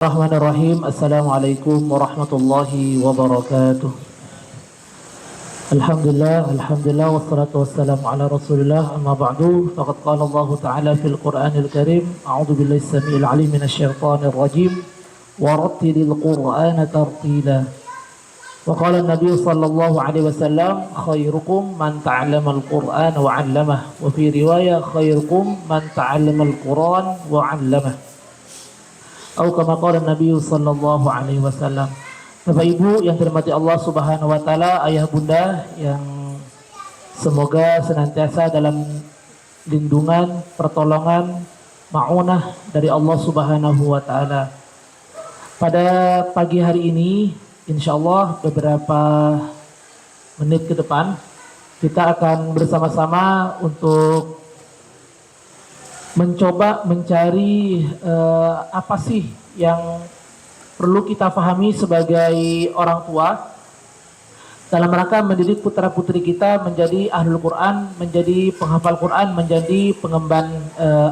Bismillahirrahmanirrahim. Assalamualaikum warahmatullahi wabarakatuh. Alhamdulillah wassalatu wassalamu ala Rasulillah. Amma ba'du. Faqad qala Allah Ta'ala fil Qur'anil Karim, a'udzu billahi samiil 'alim minasyaitonir rajim. Wa rattilil Qur'ana tartila. Wa qala an-nabiy sallallahu alaihi wasallam, khairukum man ta'allamal Qur'ana wa 'allamahu. Wa fi riwayah khairukum man ta'allamal Qur'an wa 'allamahu. Atau kama qala Nabi sallallahu alaihi wasallam. Bapak Ibu yang dirahmati Allah Subhanahu wa taala, ayah bunda yang semoga senantiasa dalam lindungan, pertolongan, maunah dari Allah Subhanahu wa taala. Pada pagi hari ini, insyaallah beberapa menit ke depan kita akan bersama-sama untuk mencoba mencari apa sih yang perlu kita pahami sebagai orang tua dalam rangka mendidik putra-putri kita menjadi ahlul Quran, menjadi penghafal Quran, menjadi pengemban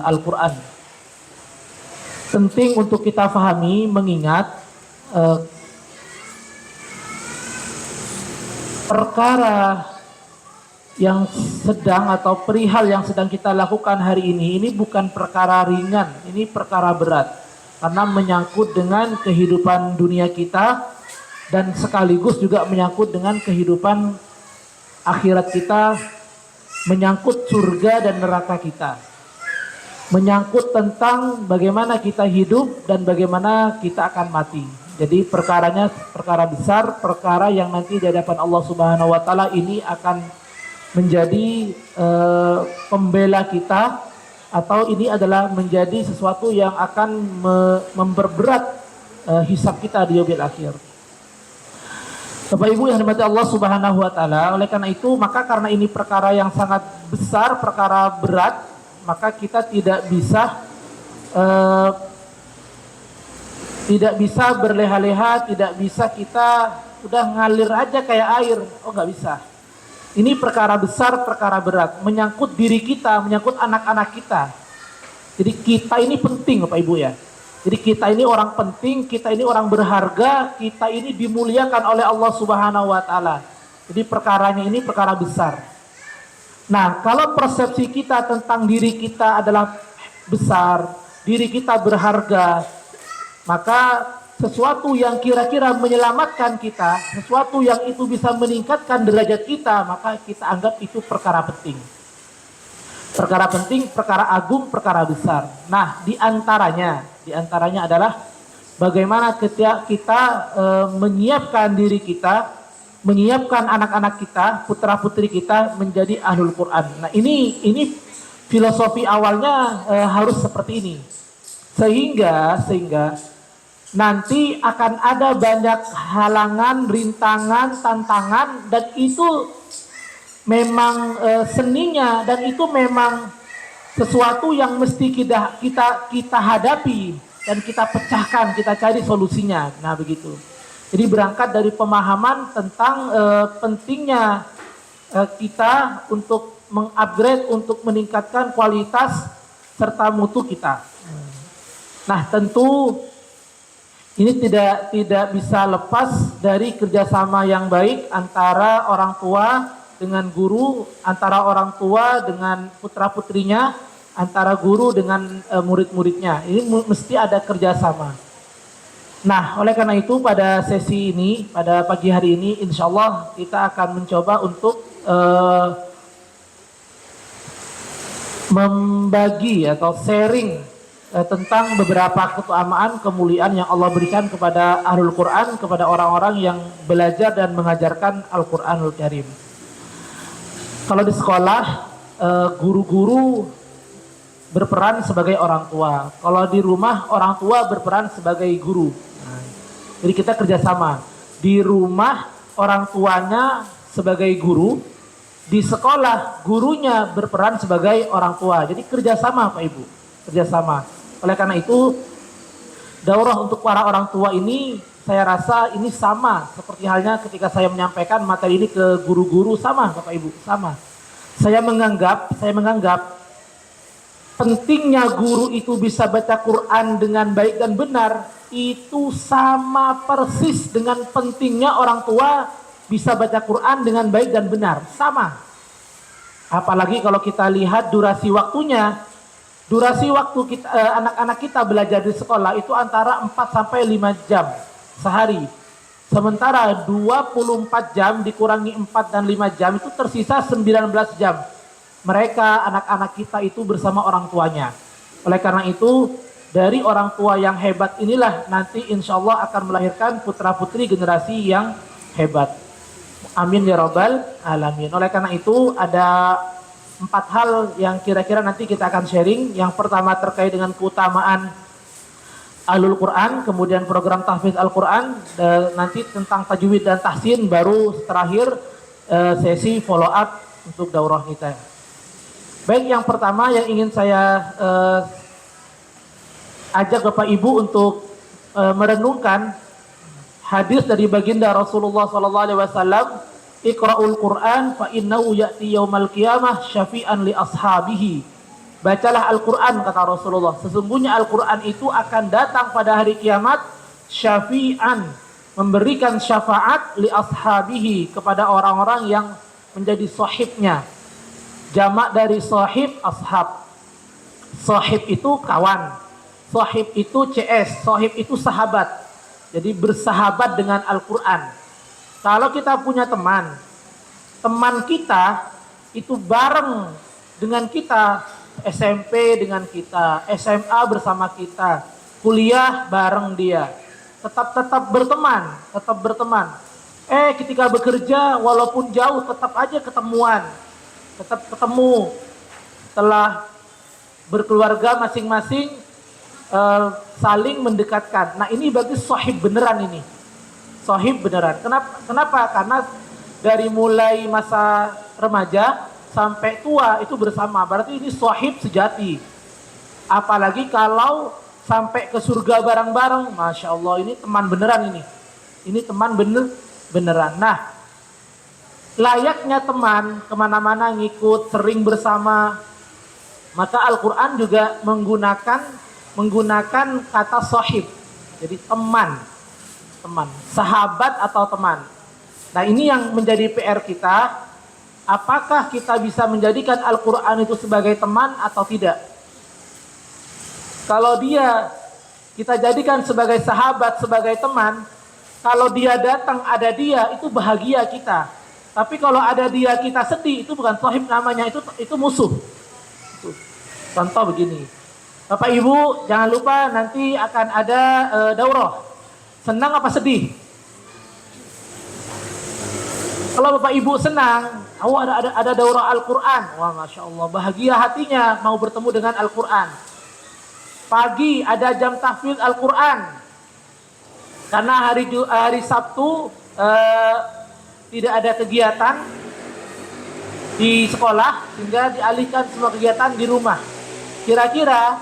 Al-Quran. Penting untuk kita pahami, mengingat perkara yang sedang atau perihal yang sedang kita lakukan hari ini bukan perkara ringan, ini perkara berat karena menyangkut dengan kehidupan dunia kita dan sekaligus juga menyangkut dengan kehidupan akhirat kita, menyangkut surga dan neraka kita, menyangkut tentang bagaimana kita hidup dan bagaimana kita akan mati. Jadi perkaranya perkara besar, perkara yang nanti di hadapan Allah Subhanahu wa taala ini akan menjadi pembela kita, atau ini adalah menjadi sesuatu yang akan memperberat hisab kita di yaumil akhir. Bapak Ibu yang dirahmati Allah Subhanahu wa taala, oleh karena itu maka karena ini perkara yang sangat besar, perkara berat, maka kita tidak bisa berleha-leha, tidak bisa kita udah ngalir aja kayak air. Oh, nggak bisa. Ini perkara besar, perkara berat, menyangkut diri kita, menyangkut anak-anak kita. Jadi kita ini penting Bapak Ibu ya. Jadi kita ini orang penting, kita ini orang berharga, kita ini dimuliakan oleh Allah Subhanahu wa taala. Jadi perkaranya ini perkara besar. Nah, kalau persepsi kita tentang diri kita adalah besar, diri kita berharga, maka sesuatu yang kira-kira menyelamatkan kita, sesuatu yang itu bisa meningkatkan derajat kita, maka kita anggap itu perkara penting. Perkara penting, perkara agung, perkara besar. Nah, diantaranya adalah bagaimana ketika kita menyiapkan diri kita, menyiapkan anak-anak kita, putra-putri kita menjadi ahlul Quran. Nah, ini filosofi awalnya harus seperti ini. Sehingga nanti akan ada banyak halangan, rintangan, tantangan, dan itu memang seninya, dan itu memang sesuatu yang mesti kita hadapi dan kita pecahkan, kita cari solusinya. Nah, begitu. Jadi berangkat dari pemahaman tentang pentingnya kita untuk mengupgrade, untuk meningkatkan kualitas serta mutu kita. Nah, tentu ini tidak bisa lepas dari kerjasama yang baik antara orang tua dengan guru, antara orang tua dengan putra-putrinya, antara guru dengan murid-muridnya. Ini mesti ada kerjasama. Nah, oleh karena itu pada sesi ini, pada pagi hari ini, insya Allah kita akan mencoba untuk membagi atau sharing tentang beberapa keutamaan, kemuliaan yang Allah berikan kepada ahlul Quran, kepada orang-orang yang belajar dan mengajarkan Al-Quranul Karim. Kalau di sekolah, guru-guru berperan sebagai orang tua. Kalau di rumah, orang tua berperan sebagai guru. Nah, jadi kita kerjasama. Di rumah, orang tuanya sebagai guru. Di sekolah, gurunya berperan sebagai orang tua. Jadi kerjasama Pak Ibu, kerjasama. Oleh karena itu, daurah untuk para orang tua ini saya rasa ini sama seperti halnya ketika saya menyampaikan materi ini ke guru-guru, sama Bapak Ibu, sama. Saya menganggap pentingnya guru itu bisa baca Quran dengan baik dan benar itu sama persis dengan pentingnya orang tua bisa baca Quran dengan baik dan benar. Sama. Apalagi kalau kita lihat durasi waktunya. Durasi waktu kita, anak-anak kita belajar di sekolah itu antara 4 sampai 5 jam sehari. Sementara 24 jam dikurangi 4 dan 5 jam itu tersisa 19 jam. Mereka, anak-anak kita itu bersama orang tuanya. Oleh karena itu, dari orang tua yang hebat inilah nanti insya Allah akan melahirkan putra-putri generasi yang hebat. Amin ya rabbal alamin. Oleh karena itu ada 4 hal yang kira-kira nanti kita akan sharing. Yang pertama terkait dengan keutamaan Ahlul Quran, kemudian program tahfiz Al-Quran, nanti tentang tajwid dan tahsin, baru terakhir sesi follow up untuk daurah kita. Baik, yang pertama yang ingin saya ajak Bapak Ibu untuk merenungkan hadis dari baginda Rasulullah SAW, Iqra'ul Quran fa innahu ya'ti yaumal qiyamah syafi'an li ashabihi. Bacalah Al-Quran, kata Rasulullah, sesungguhnya Al-Quran itu akan datang pada hari kiamat syafi'an, memberikan syafaat li ashabihi, kepada orang-orang yang menjadi sahibnya. Jamak dari sahib, ashab. Sahib itu kawan, sahib itu CS, sahib itu sahabat. Jadi bersahabat dengan Al-Quran. Kalau kita punya teman, teman kita itu bareng dengan kita, SMP dengan kita, SMA bersama kita, kuliah bareng dia, tetap berteman. Ketika bekerja walaupun jauh tetap aja ketemuan, tetap ketemu. Setelah berkeluarga masing-masing saling mendekatkan. Nah, ini berarti sahib beneran ini. Sahib beneran. Kenapa? Karena dari mulai masa remaja sampai tua itu bersama. Berarti ini sahib sejati. Apalagi kalau sampai ke surga bareng-bareng. Masya Allah, ini teman beneran ini. Ini teman beneran. Nah, layaknya teman kemana-mana ngikut, sering bersama. Maka Al-Quran juga menggunakan kata sahib. Jadi teman, sahabat atau teman. Nah, ini yang menjadi PR kita. Apakah kita bisa menjadikan Al-Quran itu sebagai teman atau tidak? Kalau kita jadikan sebagai sahabat, sebagai teman, kalau dia datang ada dia, itu bahagia kita. Tapi kalau ada dia kita sedih, itu bukan sahib namanya, itu musuh. Contoh begini, Bapak Ibu jangan lupa nanti akan ada daurah. Senang apa sedih? Kalau Bapak Ibu senang, ada daurah Al-Quran, wah Masya Allah, bahagia hatinya mau bertemu dengan Al-Quran. Pagi ada jam tahfidz Al-Quran, karena hari Sabtu tidak ada kegiatan di sekolah, sehingga dialihkan semua kegiatan di rumah. Kira-kira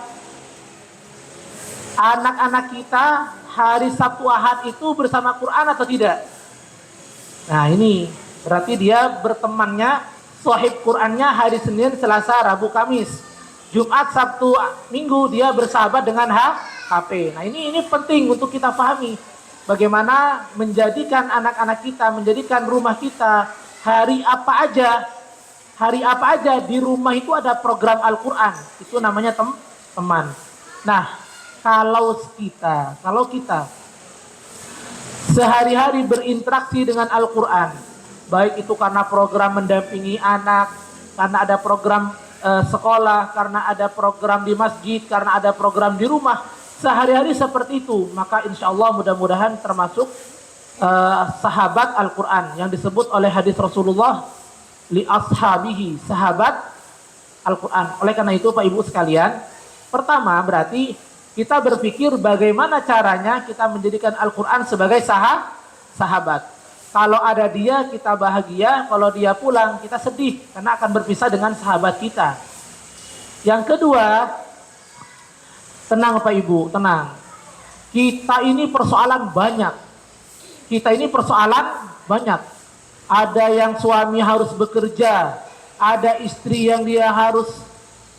anak-anak kita hari Sabtu Ahad itu bersama Quran atau tidak? Nah, ini berarti dia bertemannya, sahib Qurannya hari Senin, Selasa, Rabu, Kamis. Jumat, Sabtu, Minggu dia bersahabat dengan HP. Nah, ini penting untuk kita pahami. Bagaimana menjadikan anak-anak kita, menjadikan rumah kita hari apa aja di rumah itu ada program Al-Quran. Itu namanya teman. Nah, kalau kita sehari-hari berinteraksi dengan Al-Quran, baik itu karena program mendampingi anak, karena ada program sekolah, karena ada program di masjid, karena ada program di rumah, sehari-hari seperti itu, maka insya Allah mudah-mudahan termasuk sahabat Al-Quran yang disebut oleh hadis Rasulullah li ashabihi, sahabat Al-Quran. Oleh karena itu Pak Ibu sekalian, pertama berarti kita berpikir bagaimana caranya kita menjadikan Al-Quran sebagai sahabat. Kalau ada dia kita bahagia, kalau dia pulang kita sedih karena akan berpisah dengan sahabat kita. Yang kedua, tenang Pak Ibu, tenang. Kita ini persoalan banyak. Ada yang suami harus bekerja, ada istri yang dia harus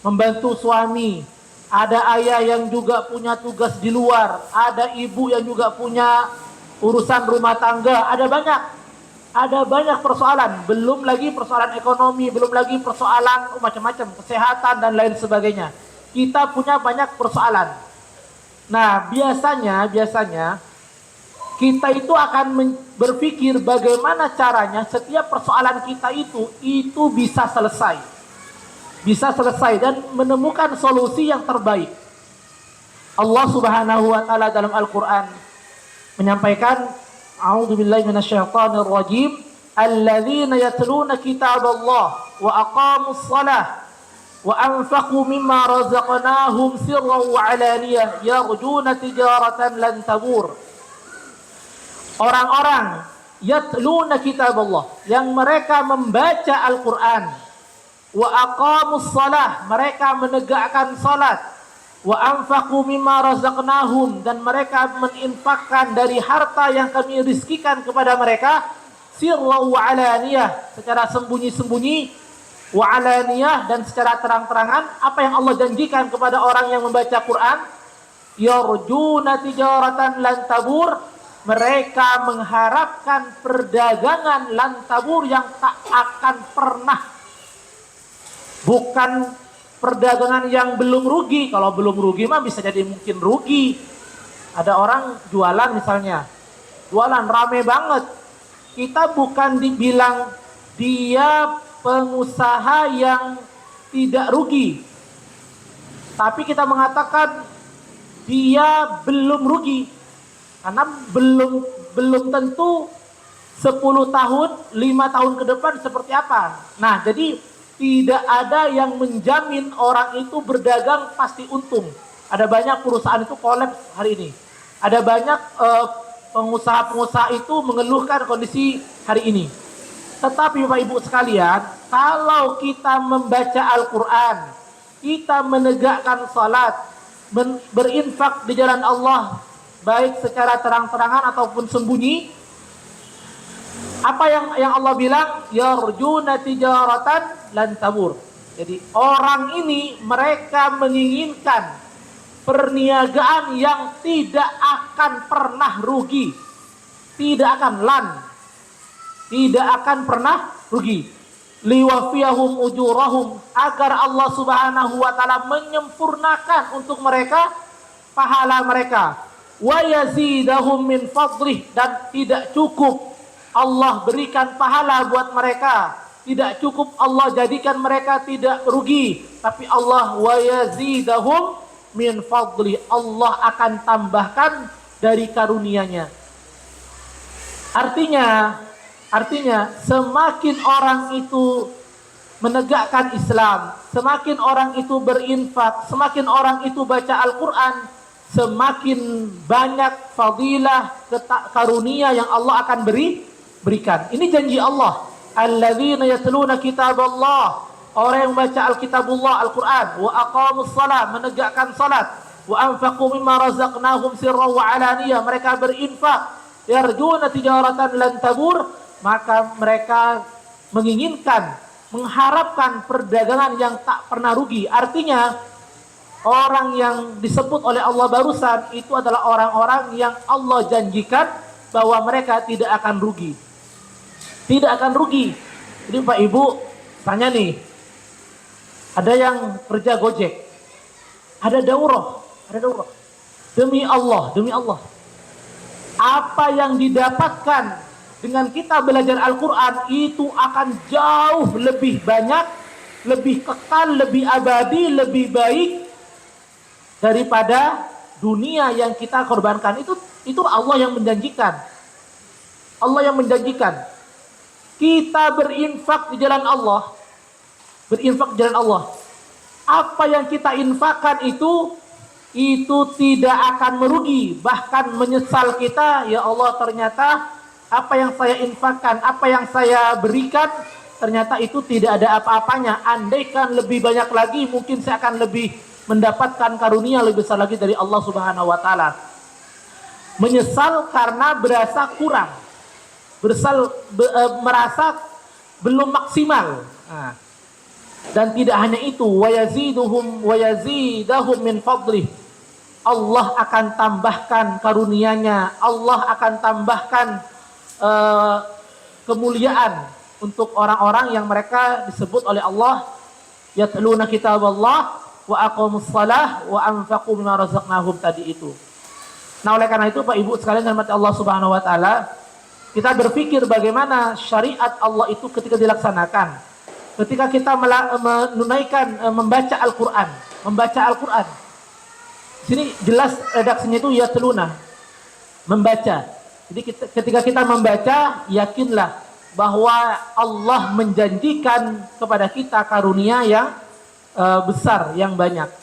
membantu suami, ada ayah yang juga punya tugas di luar, ada ibu yang juga punya urusan rumah tangga, ada banyak persoalan, belum lagi persoalan ekonomi, belum lagi persoalan macam-macam, kesehatan dan lain sebagainya. Kita punya banyak persoalan. Nah, biasanya kita itu akan berpikir bagaimana caranya setiap persoalan kita itu bisa selesai. Bisa selesai dan menemukan solusi yang terbaik. Allah Subhanahu wa taala dalam Al-Qur'an menyampaikan, a'udzubillahi minasyaitonir rajim, alladzina yatluna kitaballah wa aqamus shalah wa anfaqu mimma razaqnahum sirran wa 'alaniyah yarjuna tijaratan lan tabur. Orang-orang yatluna kitaballah, yang mereka membaca Al-Qur'an, wa aqamus shalah, mereka menegakkan salat, wa anfaqu mimma razaqnahum, dan mereka menginfakkan dari harta yang kami rizkikan kepada mereka, sirran wa 'alaniyah, secara sembunyi-sembunyi, wa 'alaniyah, dan secara terang-terangan. Apa yang Allah janjikan kepada orang yang membaca Quran? Yarjuna tijaratan lan tabur, mereka mengharapkan perdagangan lan tabur yang tak akan pernah. Bukan perdagangan yang belum rugi. Kalau belum rugi mah bisa jadi mungkin rugi. Ada orang jualan misalnya, jualan rame banget. Kita bukan dibilang dia pengusaha yang tidak rugi, tapi kita mengatakan dia belum rugi. Karena belum tentu 10 tahun, 5 tahun ke depan seperti apa. Nah, jadi tidak ada yang menjamin orang itu berdagang pasti untung. Ada banyak perusahaan itu kolaps hari ini. Ada banyak pengusaha-pengusaha itu mengeluhkan kondisi hari ini. Tetapi Bapak Ibu sekalian, kalau kita membaca Al-Quran, kita menegakkan salat, berinfak di jalan Allah, baik secara terang-terangan ataupun sembunyi, apa yang Allah bilang? Yarjuna tijaratan lan tabur. Jadi orang ini mereka menginginkan perniagaan yang tidak akan pernah rugi. Tidak akan pernah rugi. Liwafiyahum ujurahum, agar Allah Subhanahu wa taala menyempurnakan untuk mereka pahala mereka. Wa yazidahum min fadlih, dan tidak cukup Allah berikan pahala buat mereka, tidak cukup Allah jadikan mereka tidak rugi, tapi Allah wa yazidahum min fadlih, Allah akan tambahkan dari karunia-Nya. Artinya semakin orang itu menegakkan Islam, semakin orang itu berinfak, semakin orang itu baca Al-Quran, semakin banyak fadilah karunia yang Allah akan berikan. Ini janji Allah. Alladzina yatluna kitaballah, orang yang membaca Alkitabullah, Al-Quran, wa aqamus shalah, menegakkan salat, wa anfaqu mimma razaqnahum sirran wa 'alaniyah, mereka berinfak, yarjuna tijaratan lan tabur, maka mereka menginginkan, mengharapkan perdagangan yang tak pernah rugi. Artinya orang yang disebut oleh Allah barusan itu adalah orang-orang yang Allah janjikan bahwa mereka tidak akan rugi. Tidak akan rugi. Jadi Pak Ibu, tanya nih, ada yang kerja Gojek, ada daurah. Demi Allah, apa yang didapatkan dengan kita belajar Al-Quran itu akan jauh lebih banyak, lebih kekal, lebih abadi, lebih baik daripada dunia yang kita korbankan. Itu Allah yang menjanjikan. Allah yang menjanjikan. Kita berinfak di jalan Allah. Apa yang kita infakkan itu tidak akan merugi. Bahkan menyesal kita, ya Allah, ternyata apa yang saya infakkan, apa yang saya berikan, ternyata itu tidak ada apa-apanya. Andaikan lebih banyak lagi, mungkin saya akan lebih mendapatkan karunia lebih besar lagi dari Allah Subhanahu wa taala. Menyesal karena berasa kurang, merasa belum maksimal. Nah, Dan tidak hanya itu, wa yazidahum min fadlih. Allah akan tambahkan karunia-Nya, Allah akan tambahkan kemuliaan untuk orang-orang yang mereka disebut oleh Allah yatluna kitaballah wa aqamus shalah wa anfaqu mimma razaqnahum tadi itu. Nah, oleh karena itu Pak Ibu sekalian hormati Allah Subhanahu wa taala, kita berpikir bagaimana syariat Allah itu ketika dilaksanakan. Ketika kita menunaikan membaca Al-Qur'an. Sini jelas redaksinya itu yatluna, membaca. Jadi ketika kita membaca, yakinlah bahwa Allah menjanjikan kepada kita karunia yang besar, yang banyak.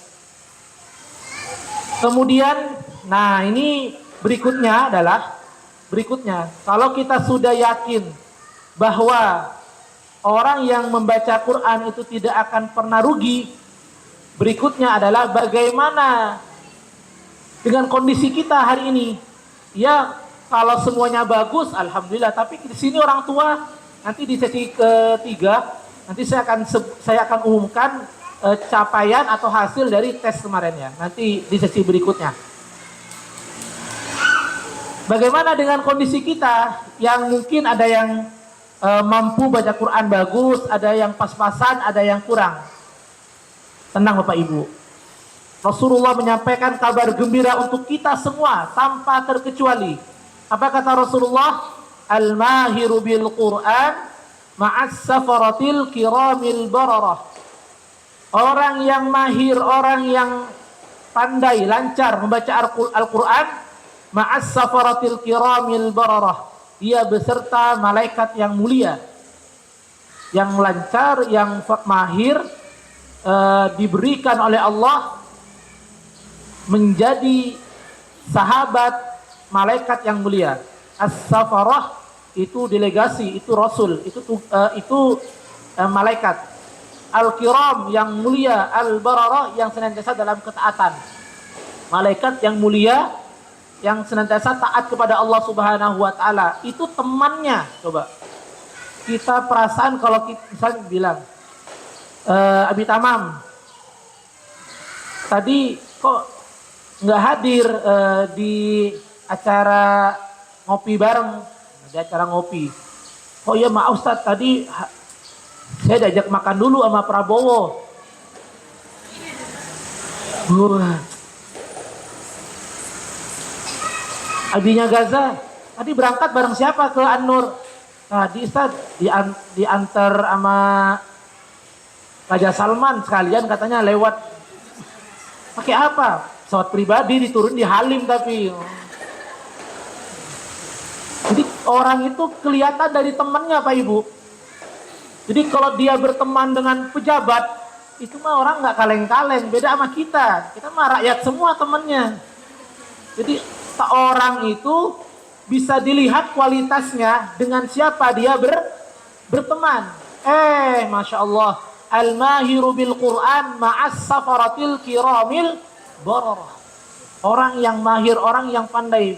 Kemudian, nah ini berikutnya, kalau kita sudah yakin bahwa orang yang membaca Quran itu tidak akan pernah rugi, berikutnya adalah bagaimana dengan kondisi kita hari ini. Ya, kalau semuanya bagus, alhamdulillah. Tapi di sini orang tua, nanti di sesi ketiga, nanti saya akan umumkan capaian atau hasil dari tes kemarin ya. Nanti di sesi berikutnya. Bagaimana dengan kondisi kita yang mungkin ada yang mampu baca Quran bagus, ada yang pas-pasan, ada yang kurang. Tenang Bapak Ibu. Rasulullah menyampaikan kabar gembira untuk kita semua tanpa terkecuali. Apa kata Rasulullah? Al-mahiru bil Quran ma'as safaratil kiramil bararah. Orang yang mahir, orang yang pandai, lancar membaca Al-Quran, ma'as safaratil kiramil bararah. Dia beserta malaikat yang mulia, yang lancar, yang mahir, diberikan oleh Allah menjadi sahabat malaikat yang mulia. As-safarah itu delegasi, itu rasul, itu malaikat. Al-kiram yang mulia, al-bararah yang senantiasa dalam ketaatan. Malaikat yang mulia yang senantiasa taat kepada Allah Subhanahu wa taala. Itu temannya. Coba kita perasaan kalau kita misalnya bilang Abi Tamam tadi kok nggak hadir di acara ngopi bareng, di acara ngopi. Oh ya maaf Ustaz, tadi saya diajak makan dulu sama Prabowo. Abinya Gaza, tadi berangkat bareng siapa ke An-Nur? Tadi Ustaz diantar sama Raja Salman sekalian, katanya lewat. Pakai apa? Pesawat pribadi, diturun di Halim tapi. Jadi orang itu kelihatan dari temannya Pak Ibu. Jadi kalau dia berteman dengan pejabat, itu mah orang nggak kaleng-kaleng, beda sama kita. Kita mah rakyat semua temannya. Jadi seorang itu bisa dilihat kualitasnya dengan siapa dia berteman. Masya Allah. Al-mahiru bil Quran ma'as safaratil kiramil bararah. Orang yang mahir, orang yang pandai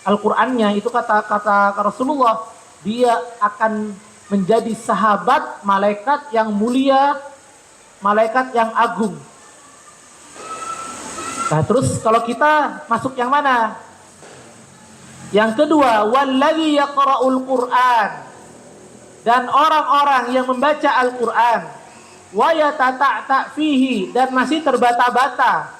Al-Qur'annya, itu kata Rasulullah, dia akan menjadi sahabat malaikat yang mulia, malaikat yang agung. Nah, terus kalau kita masuk yang mana? Yang kedua, wallazi yaqra'ul Qur'an. Dan orang-orang yang membaca Al-Qur'an, wa yatata'ta fihi, dan masih terbata-bata,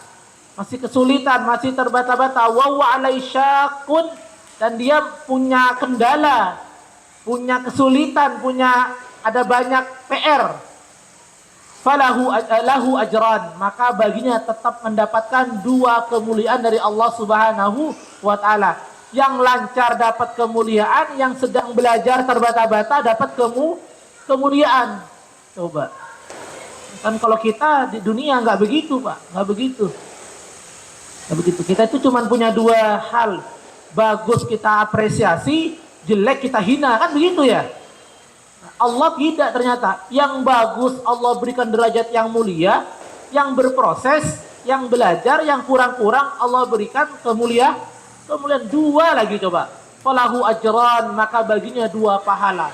masih kesulitan, masih terbata-bata, wa huwa alai syaqun, dan dia punya kendala, punya kesulitan, ada banyak PR. Lahu ajran, maka baginya tetap mendapatkan 2 kemuliaan dari Allah Subhanahu wa taala. Yang lancar dapat kemuliaan, yang sedang belajar terbata-bata dapat kemuliaan. Coba. Kan kalau kita di dunia nggak begitu, Pak, nggak begitu. Kita itu cuma punya 2 hal. Bagus kita apresiasi, jelek kita hina, kan begitu ya? Allah tidak, ternyata. Yang bagus Allah berikan derajat yang mulia, yang berproses, yang belajar, yang kurang-kurang Allah berikan kemuliaan 2 lagi coba. Falahu ajran, maka baginya 2 pahala.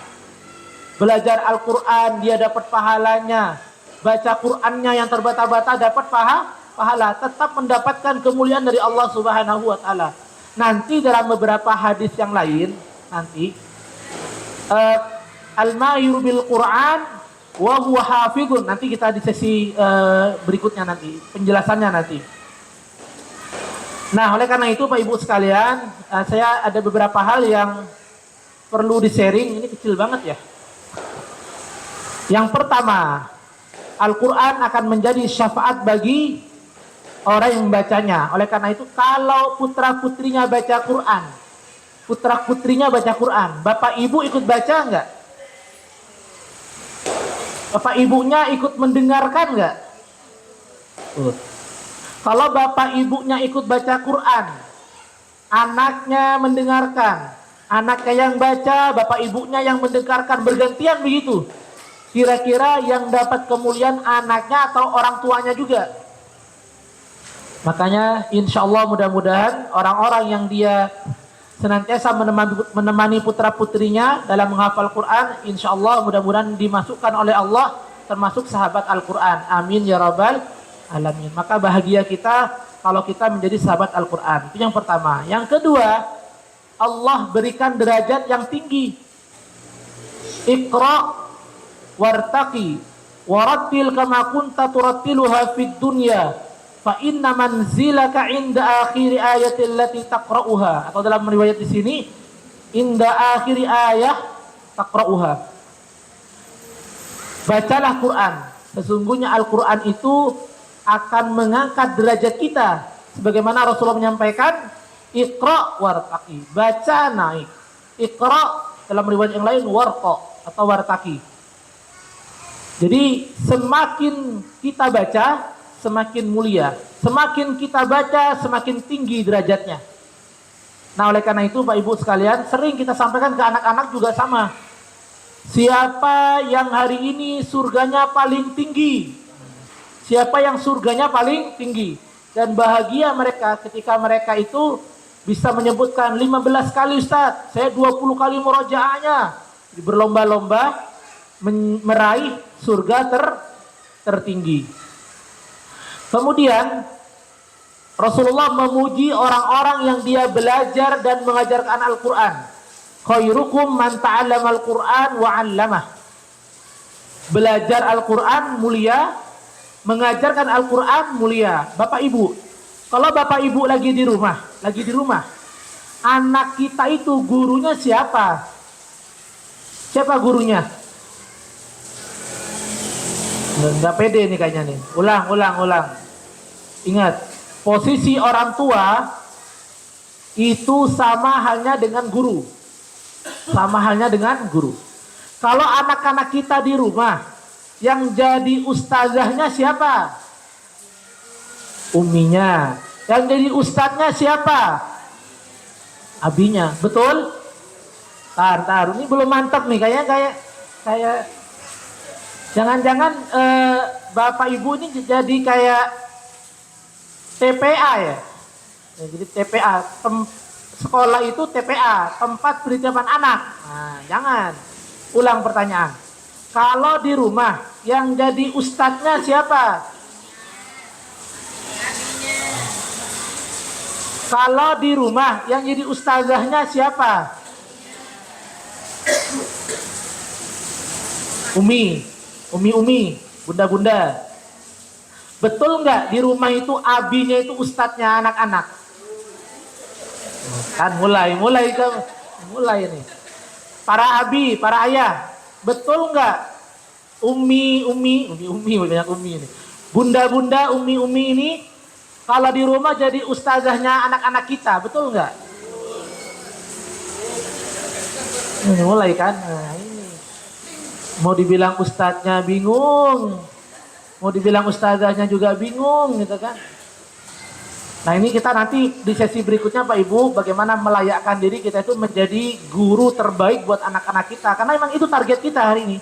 Belajar Al-Quran dia dapat pahalanya. baca Qur'annya yang terbata-bata dapat pahala, tetap mendapatkan kemuliaan dari Allah Subhanahu wa taala. Nanti dalam beberapa hadis yang lain nanti al-mahiru bil Qur'an wa huwa hafidhun. Nanti kita di sesi berikutnya nanti penjelasannya nanti. Nah, oleh karena itu Pak Ibu sekalian, saya ada beberapa hal yang perlu di-sharing. Ini kecil banget ya. Yang pertama, Al-Quran akan menjadi syafaat bagi orang yang membacanya. Oleh karena itu, kalau putra-putrinya baca Quran, putra-putrinya baca Quran, bapak ibu ikut baca enggak? Bapak ibunya ikut mendengarkan enggak? Kalau bapak ibunya ikut baca Quran, anaknya mendengarkan, anaknya yang baca, bapak ibunya yang mendengarkan, bergantian begitu. Kira-kira yang dapat kemuliaan anaknya atau orang tuanya juga? Makanya insya Allah mudah-mudahan orang-orang yang dia senantiasa menemani putra-putrinya dalam menghafal Quran, insya Allah mudah-mudahan dimasukkan oleh Allah termasuk sahabat Al-Quran. Amin ya rabbal alamin. Maka bahagia kita kalau kita menjadi sahabat Al-Quran. Itu yang pertama. Yang kedua, Allah berikan derajat yang tinggi. Iqra wartaqi warattil kama kunta turattiluha fid dunya fa inna manzilaka inda akhir ayatil lati taqra'uha. Atau dalam riwayat di sini inda akhir ayah taqra'uha. Bacalah Quran. Sesungguhnya Al-Quran itu akan mengangkat derajat kita, sebagaimana Rasulullah menyampaikan, Iqra wartaqi, baca naik. Iqra dalam riwayat yang lain warqa atau wartaqi. Jadi semakin kita baca semakin mulia, semakin kita baca semakin tinggi derajatnya. Nah, oleh karena itu Pak Ibu sekalian, sering kita sampaikan ke anak-anak juga sama. Siapa yang hari ini surganya paling tinggi? Siapa yang surganya paling tinggi? Dan bahagia mereka ketika mereka itu bisa menyebutkan 15 kali Ustaz, saya 20 kali murojaahnya. Berlomba-lomba meraih surga tertinggi. Kemudian Rasulullah memuji orang-orang yang dia belajar dan mengajarkan Al-Quran. Khairukum man ta'allama Al-Quran wa 'allamah. Belajar Al-Quran mulia, mengajarkan Al-Quran mulia. Bapak Ibu, kalau Bapak Ibu lagi di rumah, anak kita itu gurunya siapa? Siapa gurunya? Nggak pede nih kayaknya nih. Ulang. Ingat, posisi orang tua itu sama halnya dengan guru. Kalau anak-anak kita di rumah, yang jadi ustazahnya siapa? Uminya. Yang jadi ustadznya siapa? Abinya. Betul? Tar. Ini belum mantap nih. Kayak jangan-jangan Bapak Ibu ini jadi kayak TPA ya. Jadi TPA. Sekolah itu TPA. Tempat penitipan anak. Nah, jangan. Ulang pertanyaan. Kalau di rumah yang jadi ustadznya siapa? Kalau di rumah yang jadi ustazahnya siapa? Umi, bunda-bunda. Betul nggak di rumah itu abinya itu ustadznya anak-anak? Kan mulai ini. Para abi, para ayah, betul nggak? Umi, banyak umi ini. Bunda-bunda, umi ini kalau di rumah jadi ustazahnya anak-anak kita, betul nggak? Ini mulai kan? Nah, ini. Mau dibilang ustadznya bingung, mau dibilang ustazahnya juga bingung, gitu kan? Nah, ini kita nanti di sesi berikutnya Pak Ibu, bagaimana melayakkan diri kita itu menjadi guru terbaik buat anak-anak kita. Karena memang itu target kita hari ini.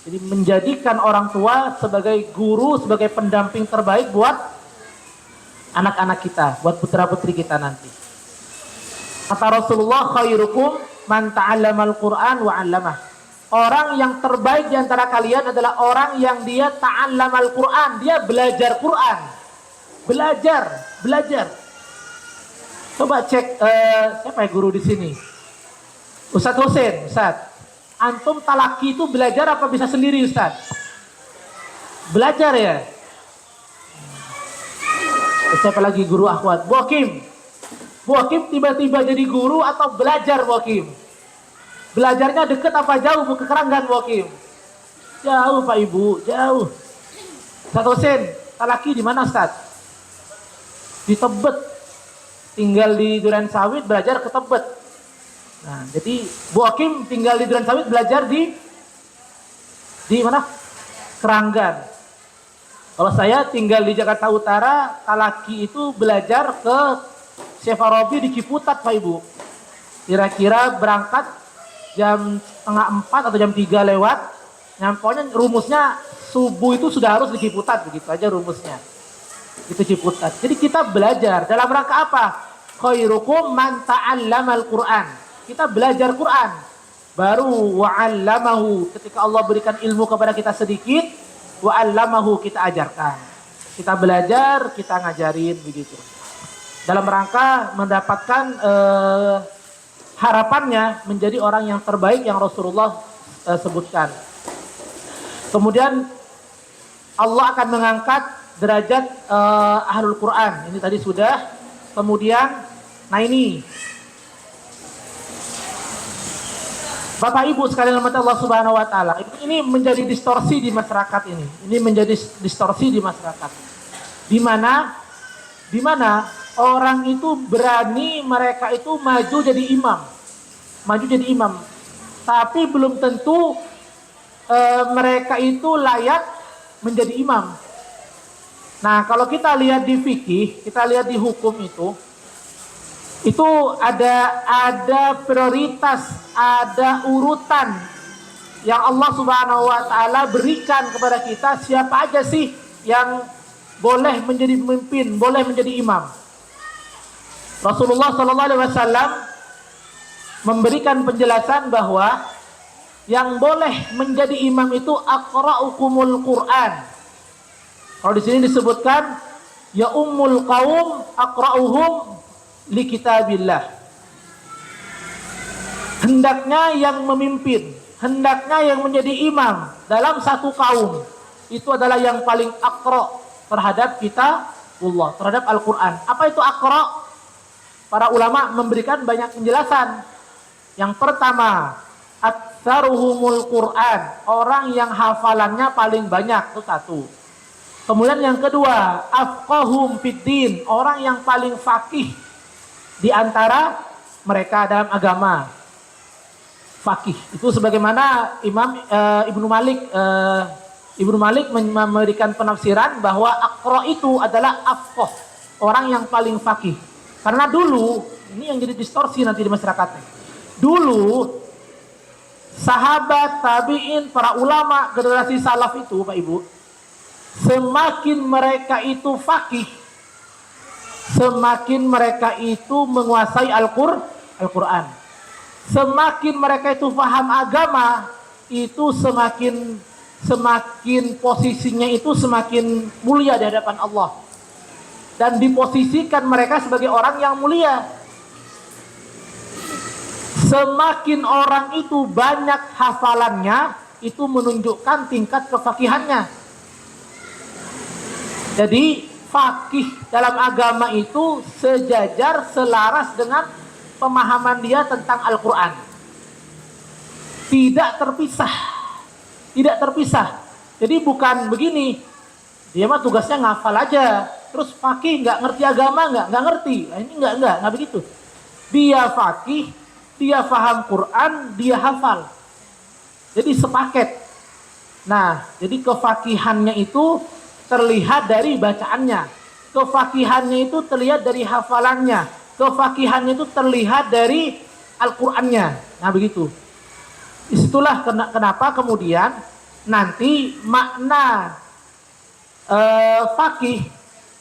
Jadi menjadikan orang tua sebagai guru, sebagai pendamping terbaik buat anak-anak kita, buat putra-putri kita nanti. Kata Rasulullah, khairukum man ta'allamal Qur'an wa 'allamah. Orang yang terbaik di antara kalian adalah orang yang dia ta'allamal Quran, dia belajar Quran. Belajar. Coba cek siapa ya guru di sini? Ustadz Hussein, Ustadz. Antum talaki itu belajar apa bisa sendiri, Ustadz? Belajar ya. Siapa lagi guru akhwat? Bu Hakim tiba-tiba jadi guru atau belajar Bu Hakim? Belajarnya deket apa jauh ke Keranggan Bu Hakim? Jauh Pak Ibu, jauh. Ustadz Hussein, talaki di mana Ustadz? Di Tebet. Tinggal di Duren Sawit, belajar ke Tebet. Nah, jadi Bu Hakim tinggal di Duren Sawit, belajar di mana? Keranggan. Kalau saya tinggal di Jakarta Utara, talaki itu belajar ke Syekh Farabi di Ciputat Pak Ibu. Kira-kira berangkat jam 3:30 atau jam 3 lewat. Nyampainya rumusnya subuh itu sudah harus di Ciputat, begitu aja rumusnya. Itu Ciputat. Jadi kita belajar dalam rangka apa? Khairukum man ta'allamal Qur'an. Kita belajar Quran. Baru wa'allamahu, ketika Allah berikan ilmu kepada kita sedikit, wa'allamahu, kita ajarkan. Kita belajar, kita ngajarin, begitu. Dalam rangka mendapatkan harapannya menjadi orang yang terbaik yang Rasulullah sebutkan. Kemudian Allah akan mengangkat derajat ahlul Quran. Ini tadi sudah. Kemudian, nah ini Bapak Ibu sekalian rahmat Allah Subhanahu wa taala, ini menjadi distorsi di masyarakat ini. Ini menjadi distorsi di masyarakat. Di mana orang itu berani mereka itu maju jadi imam. Maju jadi imam. Tapi belum tentu mereka itu layak menjadi imam. Nah, kalau kita lihat di fikih, kita lihat di hukum itu ada prioritas, ada urutan yang Allah Subhanahu wa taala berikan kepada kita, siapa aja sih yang boleh menjadi pemimpin, boleh menjadi imam. Rasulullah sallallahu alaihi wasallam memberikan penjelasan bahwa yang boleh menjadi imam itu aqra'ukumul Qur'an. Kalau di sini disebutkan ya ummul qaum aqra'uhum li kitabillah. Hendaknya yang memimpin, hendaknya yang menjadi imam dalam satu kaum itu adalah yang paling aqra terhadap kitabullah, terhadap Al-Qur'an. Apa itu aqra? Para ulama memberikan banyak penjelasan. Yang pertama, aktsaruhumul Qur'an, orang yang hafalannya paling banyak, itu satu. Kemudian yang kedua, afqahum fiddin, orang yang paling faqih di antara mereka dalam agama. Faqih itu sebagaimana Imam Ibnu Malik memberikan penafsiran bahwa aqra itu adalah afqah, orang yang paling faqih. Karena dulu ini yang jadi distorsi nanti di masyarakat. Dulu sahabat, tabi'in, para ulama generasi salaf itu, Pak Ibu, semakin mereka itu faqih, semakin mereka itu menguasai Al-Quran. Semakin mereka itu paham agama, itu semakin posisinya itu semakin mulia di hadapan Allah. Dan diposisikan mereka sebagai orang yang mulia. Semakin orang itu banyak hafalannya, itu menunjukkan tingkat kefakihannya. Jadi fakih dalam agama itu sejajar, selaras dengan pemahaman dia tentang Al-Quran. Tidak terpisah. Jadi bukan begini, dia mah tugasnya ngafal aja, terus fakih nggak ngerti agama, nggak ngerti. Nah, ini nggak begitu. Dia fakih, dia paham Quran, dia hafal. Jadi sepaket. Nah, jadi kefakihannya itu terlihat dari bacaannya, kefakihannya itu terlihat dari hafalannya, kefakihannya itu terlihat dari Al-Qur'annya. Nah, begitu. Disitulah kenapa kemudian nanti makna fakih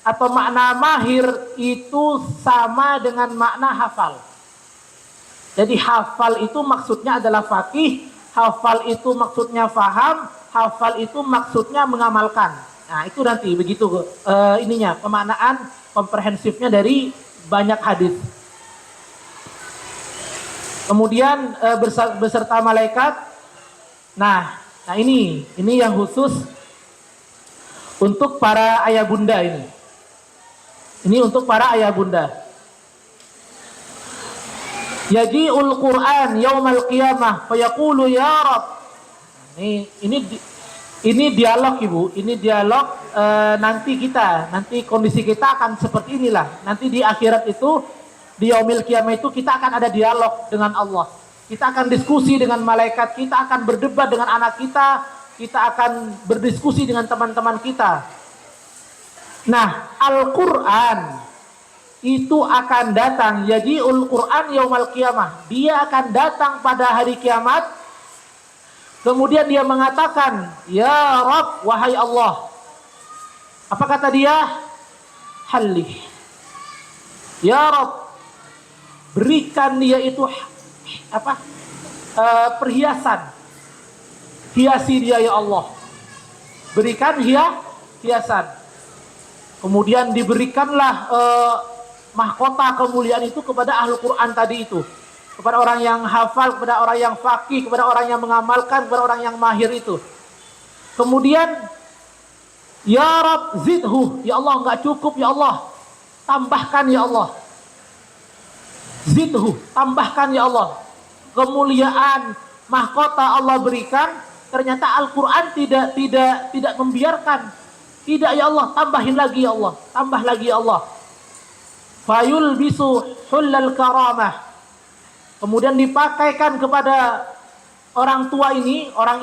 atau makna mahir itu sama dengan makna hafal. Jadi hafal itu maksudnya adalah fakih, hafal itu maksudnya faham, hafal itu maksudnya mengamalkan. Nah, itu nanti begitu ininya, pemaknaan komprehensifnya dari banyak hadis. Kemudian beserta malaikat. Nah ini yang khusus untuk para ayah bunda ini. Ini untuk para ayah bunda. Yaji'ul Qur'an yaumal qiyamah fayaqulu ya Rabb. Ini dialog Ibu, ini dialog nanti kondisi kita akan seperti inilah. Nanti di akhirat itu, di yaumil qiyamah itu kita akan ada dialog dengan Allah. Kita akan diskusi dengan malaikat, kita akan berdebat dengan anak kita akan berdiskusi dengan teman-teman kita. Nah, Al-Qur'an itu akan datang, yaji'ul Qur'an yaumal qiyamah. Dia akan datang pada hari kiamat. Kemudian dia mengatakan, ya Rabb, wahai Allah. Apa kata dia? Halih. Ya Rabb, berikan dia itu perhiasan. Hiasi dia ya Allah. Berikan hiasan. Kemudian diberikanlah mahkota kemuliaan itu kepada ahlu Quran tadi itu. Kepada orang yang hafal, kepada orang yang faqih, kepada orang yang mengamalkan, kepada orang yang mahir itu. Kemudian, ya Rabb zidhu, ya Allah enggak cukup ya Allah, tambahkan ya Allah. Zidhu, tambahkan ya Allah. Kemuliaan mahkota Allah berikan, ternyata Al-Qur'an tidak membiarkan. Tidak ya Allah, tambahin lagi ya Allah, tambah lagi ya Allah. Fayul bisu hullal karamah. Kemudian dipakaikan kepada orang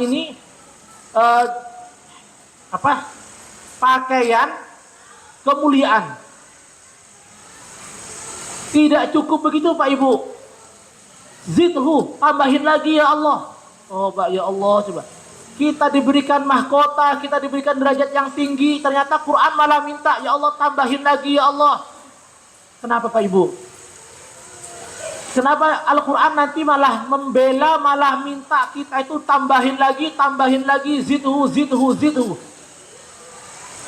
ini pakaian kemuliaan. Tidak cukup begitu Pak Ibu. Zidhu, tambahin lagi ya Allah. Oh Pak ya Allah, coba. Kita diberikan mahkota, kita diberikan derajat yang tinggi, ternyata Quran malah minta, ya Allah tambahin lagi ya Allah. Kenapa Pak Ibu? Kenapa Al-Quran nanti malah membela, malah minta kita itu tambahin lagi, zidhu.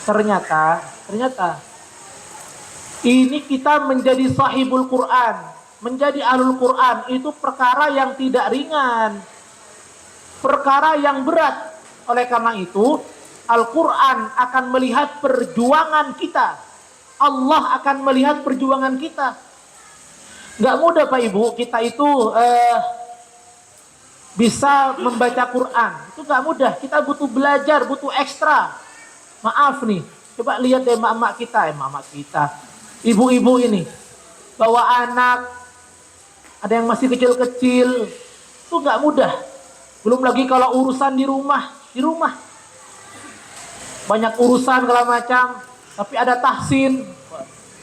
Ternyata ini kita menjadi sahibul Quran, menjadi ahlul Quran, itu perkara yang tidak ringan, perkara yang berat. Oleh karena itu, Al-Quran akan melihat perjuangan kita, Allah akan melihat perjuangan kita. Nggak mudah Pak Ibu, kita itu bisa membaca Quran. Itu nggak mudah, kita butuh belajar, butuh ekstra. Maaf nih, coba lihat deh emak-emak kita, ibu-ibu ini, bawa anak, ada yang masih kecil-kecil, itu nggak mudah. Belum lagi kalau urusan di rumah. Banyak urusan segala macam, tapi ada tahsin,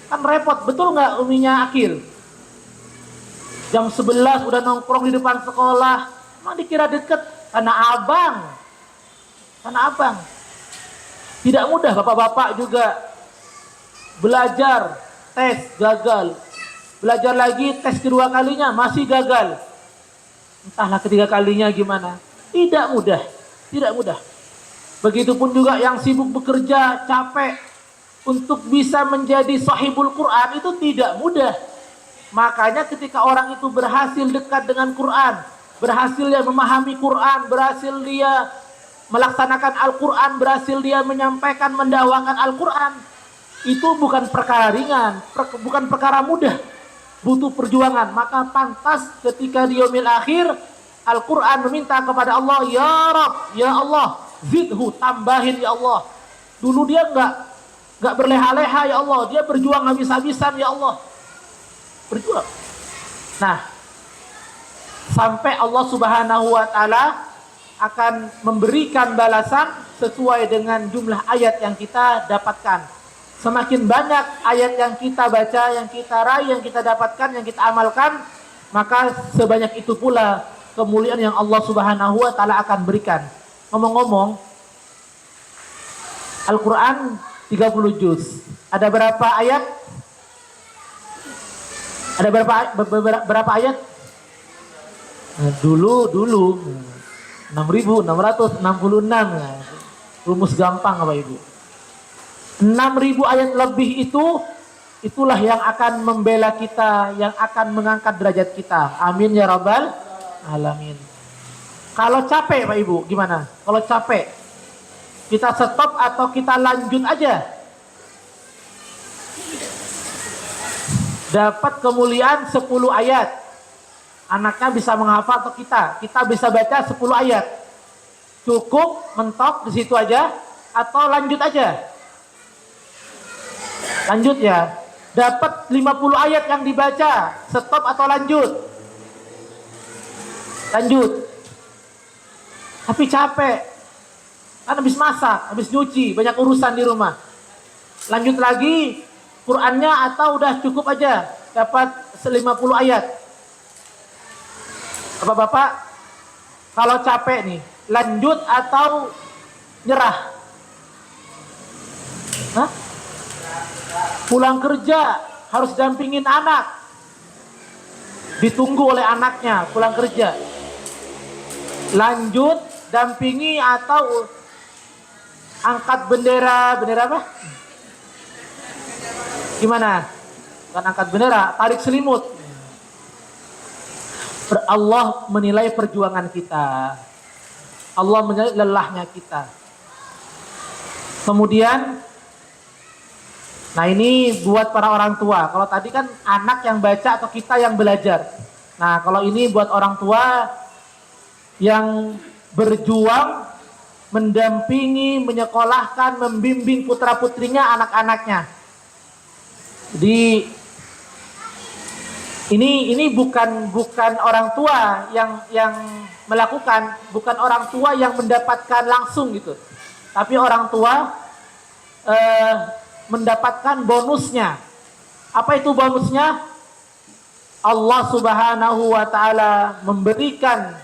kan repot, betul nggak uminya Akil? Jam 11 udah nongkrong di depan sekolah. Emang dikira deket? Tanah Abang. Tidak mudah bapak-bapak juga. Belajar, tes, gagal. Belajar lagi, tes kedua kalinya, masih gagal. Entahlah ketiga kalinya gimana. Tidak mudah. Begitupun juga yang sibuk bekerja, capek. Untuk bisa menjadi sahibul Quran itu tidak mudah. Makanya ketika orang itu berhasil dekat dengan Quran, berhasil dia memahami Quran, berhasil dia melaksanakan Al-Quran, berhasil dia menyampaikan, mendakwakan Al-Quran, itu bukan perkara ringan, bukan perkara mudah, butuh perjuangan. Maka pantas ketika di yaumil akhir, Al-Quran meminta kepada Allah, ya Rabb, ya Allah, zidhu, tambahin ya Allah. Dulu dia nggak berleha-leha ya Allah, dia berjuang habis-habisan ya Allah. Berjuang. Nah, sampai Allah Subhanahu wa Ta'ala akan memberikan balasan sesuai dengan jumlah ayat yang kita dapatkan. Semakin banyak ayat yang kita baca, yang kita raih, yang kita dapatkan, yang kita amalkan, maka sebanyak itu pula kemuliaan yang Allah Subhanahu wa Ta'ala akan berikan. Ngomong-ngomong, Al-Quran 30 juz. Ada berapa ayat? Ada berapa ayat? Nah, dulu 6.666. Rumus gampang Bapak Ibu. 6.000 ayat lebih itulah yang akan membela kita, yang akan mengangkat derajat kita. Amin ya rabbal alamin. Kalau capek Pak Ibu gimana? Kalau capek kita stop atau kita lanjut aja? Dapat kemuliaan 10 ayat. Anaknya bisa menghafal atau kita bisa baca 10 ayat. Cukup mentok di situ aja atau lanjut aja? Lanjut ya. Dapat 50 ayat yang dibaca, stop atau lanjut? Lanjut. Tapi capek. Kan habis masak, habis nyuci, banyak urusan di rumah. Lanjut lagi Qur'annya atau udah cukup aja dapat 50 ayat? Bapak-bapak, kalau capek nih, lanjut atau nyerah? Hah? Pulang kerja harus dampingin anak, ditunggu oleh anaknya pulang kerja. Lanjut dampingi atau angkat bendera apa? Gimana? Bukan angkat bendera, tarik selimut. Allah menilai perjuangan kita. Allah menilai lelahnya kita. Kemudian, nah ini buat para orang tua. Kalau tadi kan anak yang baca atau kita yang belajar. Nah kalau ini buat orang tua yang berjuang, mendampingi, menyekolahkan, membimbing putra-putrinya, anak-anaknya. Jadi ini bukan orang tua yang melakukan, bukan orang tua yang mendapatkan langsung gitu. Tapi orang tua mendapatkan bonusnya. Apa itu bonusnya? Allah Subhanahu wa taala memberikan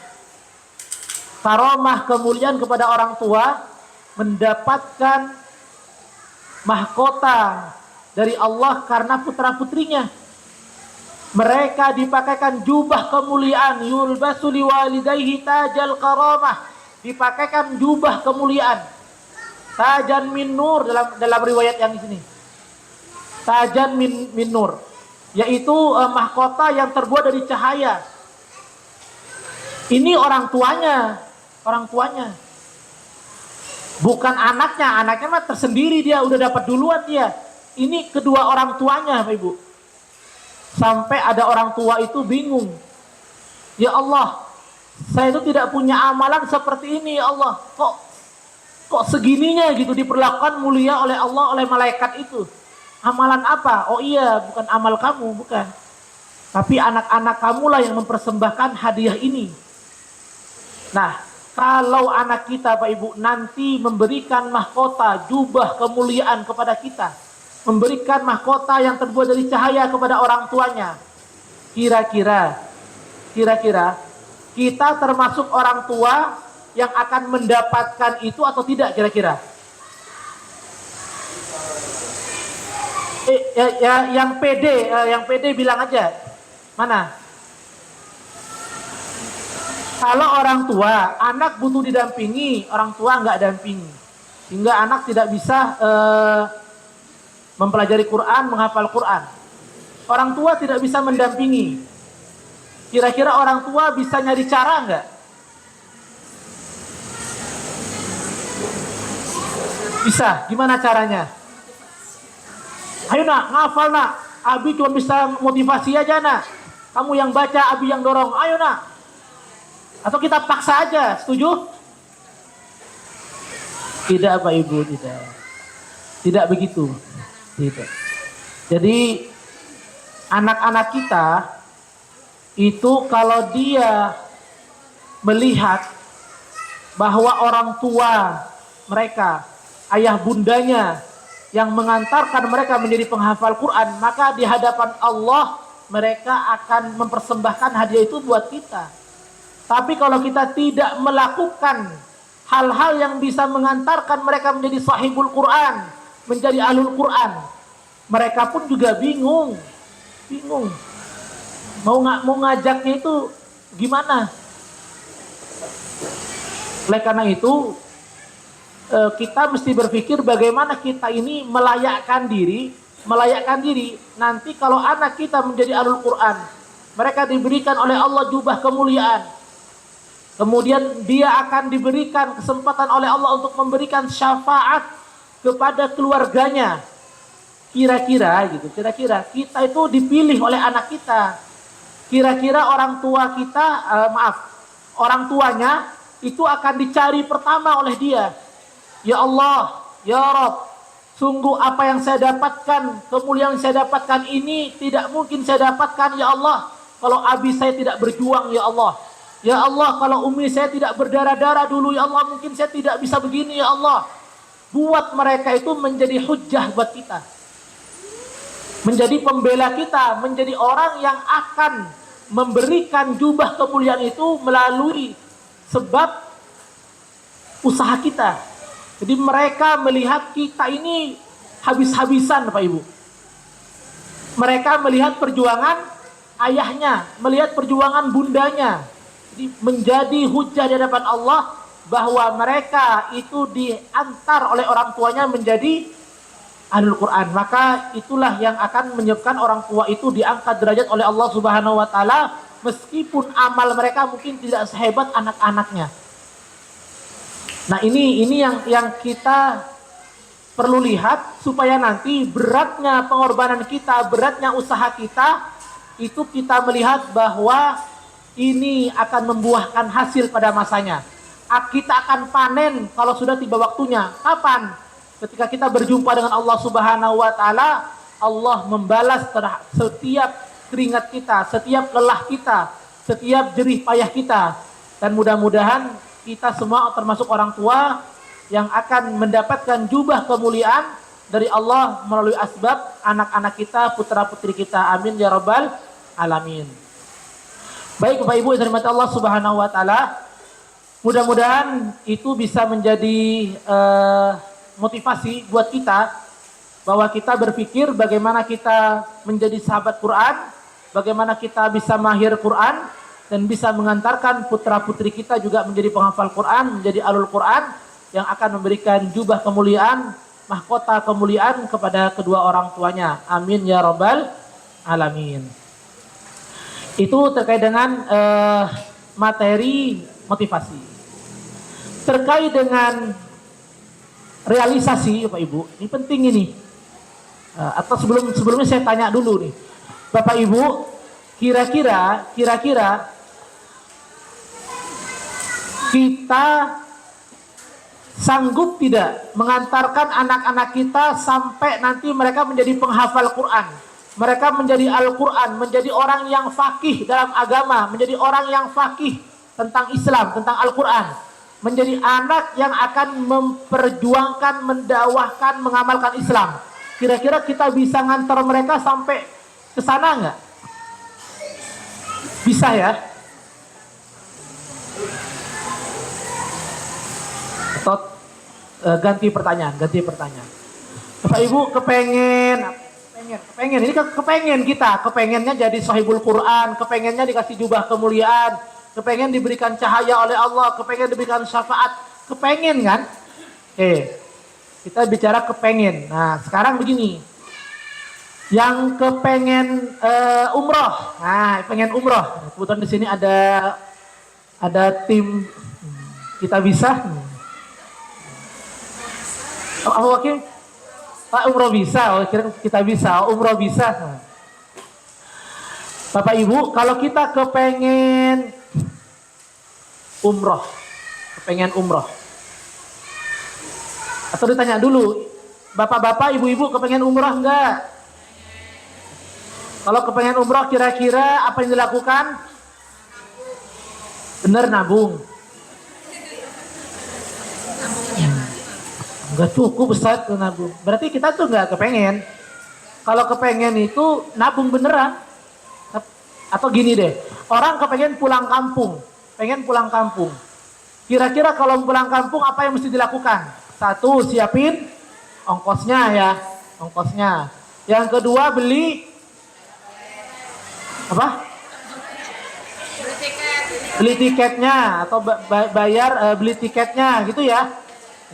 karomah kemuliaan kepada orang tua, mendapatkan mahkota dari Allah karena putra-putrinya. Mereka dipakaikan jubah kemuliaan, yulbasu liwalidayhi tajal karamah, dipakaikan jubah kemuliaan. Tajan min nur dalam riwayat yang di sini. Tajan min nur, yaitu mahkota yang terbuat dari cahaya. Ini orang tuanya. Bukan anaknya mah tersendiri, dia udah dapat duluan dia. Ini kedua orang tuanya, Bapak Ibu. Sampai ada orang tua itu bingung. Ya Allah, saya itu tidak punya amalan seperti ini, ya Allah. Kok segininya gitu diperlakukan mulia oleh Allah, oleh malaikat itu. Amalan apa? Oh iya, bukan amal kamu, bukan. Tapi anak-anak kamulah yang mempersembahkan hadiah ini. Nah, kalau anak kita Pak Ibu nanti memberikan mahkota, jubah kemuliaan kepada kita, memberikan mahkota yang terbuat dari cahaya kepada orang tuanya, kira-kira kita termasuk orang tua yang akan mendapatkan itu atau tidak kira-kira? Yang pede bilang aja. Mana? Kalau orang tua, anak butuh didampingi, orang tua nggak dampingi, sehingga anak tidak bisa mempelajari Quran, menghafal Quran. Orang tua tidak bisa mendampingi. Kira-kira orang tua bisa nyari cara nggak? Bisa. Gimana caranya? Ayo nak, ngafal nak. Abi cuma bisa motivasi aja nak. Kamu yang baca, Abi yang dorong. Ayo nak. Atau kita paksa aja, setuju? Tidak Pak Ibu, tidak. Tidak begitu. Tidak. Jadi anak-anak kita itu kalau dia melihat bahwa orang tua mereka, ayah bundanya yang mengantarkan mereka menjadi penghafal Quran, maka di hadapan Allah mereka akan mempersembahkan hadiah itu buat kita. Tapi kalau kita tidak melakukan hal-hal yang bisa mengantarkan mereka menjadi sahibul Quran, menjadi ahlul Quran, mereka pun juga bingung. Mau ngajaknya itu gimana? Oleh karena itu, kita mesti berpikir bagaimana kita ini melayakkan diri nanti kalau anak kita menjadi ahlul Quran, mereka diberikan oleh Allah jubah kemuliaan, kemudian dia akan diberikan kesempatan oleh Allah untuk memberikan syafaat kepada keluarganya. Kira-kira kita itu dipilih oleh anak kita, kira-kira orang tua kita, orang tuanya itu akan dicari pertama oleh dia. Ya Allah, ya Rabb, sungguh apa yang saya dapatkan, kemuliaan yang saya dapatkan ini tidak mungkin saya dapatkan ya Allah kalau abi saya tidak berjuang ya Allah. Ya Allah, kalau umi saya tidak berdarah-darah dulu ya Allah, mungkin saya tidak bisa begini ya Allah. Buat mereka itu menjadi hujjah buat kita, menjadi pembela kita, menjadi orang yang akan memberikan jubah kemuliaan itu melalui sebab usaha kita. Jadi mereka melihat kita ini habis-habisan Bapak Ibu. Mereka melihat perjuangan ayahnya, melihat perjuangan bundanya. Jadi menjadi hujah di hadapan Allah bahwa mereka itu diantar oleh orang tuanya menjadi ahlul Quran. Maka itulah yang akan menyebabkan orang tua itu diangkat derajat oleh Allah Subhanahu wa taala meskipun amal mereka mungkin tidak sehebat anak-anaknya. Nah, ini yang kita perlu lihat supaya nanti beratnya pengorbanan kita, beratnya usaha kita itu kita melihat bahwa ini akan membuahkan hasil pada masanya. Kita akan panen kalau sudah tiba waktunya. Kapan? Ketika kita berjumpa dengan Allah Subhanahu wa taala, Allah membalas setiap keringat kita, setiap lelah kita, setiap jerih payah kita. Dan mudah-mudahan kita semua termasuk orang tua yang akan mendapatkan jubah kemuliaan dari Allah melalui asbab anak-anak kita, putra-putri kita. Amin ya rabbal alamin. Baik Bapak Ibu yang dirahmati Allah Subhanahu wa taala, mudah-mudahan itu bisa menjadi motivasi buat kita bahwa kita berpikir bagaimana kita menjadi sahabat Quran, bagaimana kita bisa mahir Quran dan bisa mengantarkan putra-putri kita juga menjadi penghafal Quran, menjadi ahlul Quran yang akan memberikan jubah kemuliaan, mahkota kemuliaan kepada kedua orang tuanya. Amin ya rabbal alamin. Itu terkait dengan materi motivasi. Terkait dengan realisasi Bapak Ibu, ini penting ini. Atau sebelumnya saya tanya dulu nih. Bapak Ibu, kira-kira kita sanggup tidak mengantarkan anak-anak kita sampai nanti mereka menjadi penghafal Quran, mereka menjadi Al-Quran, menjadi orang yang faqih dalam agama, menjadi orang yang faqih tentang Islam, tentang Al-Quran, menjadi anak yang akan memperjuangkan, mendakwahkan, mengamalkan Islam. Kira-kira kita bisa ngantar mereka sampai ke sana nggak? Bisa ya? Atau ganti pertanyaan. Bapak Ibu kepengen ini kan kepengennya jadi sahibul Quran, kepengennya dikasih jubah kemuliaan, kepengen diberikan cahaya oleh Allah, kepengen diberikan syafaat, kepengen kan? Kita bicara kepengen. Nah sekarang begini, yang kepengen umroh, pengen umroh. Kebetulan di sini ada tim kita bisa. Apa Hakim? Umroh bisa, kira kita bisa, umroh bisa. Bapak Ibu, kalau kita kepengen umroh, atau ditanya dulu, bapak-bapak, ibu-ibu kepengen umroh enggak? Kalau kepengen umroh kira-kira apa yang dilakukan? Bener, nabung. Enggak cukup Ustaz tuh nabung. Berarti kita tuh enggak kepengen. Kalau kepengen itu nabung beneran. Atau gini deh, orang kepengen pulang kampung, Kira-kira kalau pulang kampung apa yang mesti dilakukan? Satu, siapin ongkosnya ya, Yang kedua beli apa? beli tiketnya atau bayar beli tiketnya gitu ya.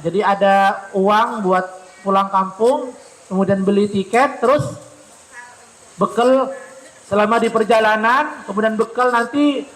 Jadi ada uang buat pulang kampung, kemudian beli tiket, terus bekal selama di perjalanan, kemudian bekal nanti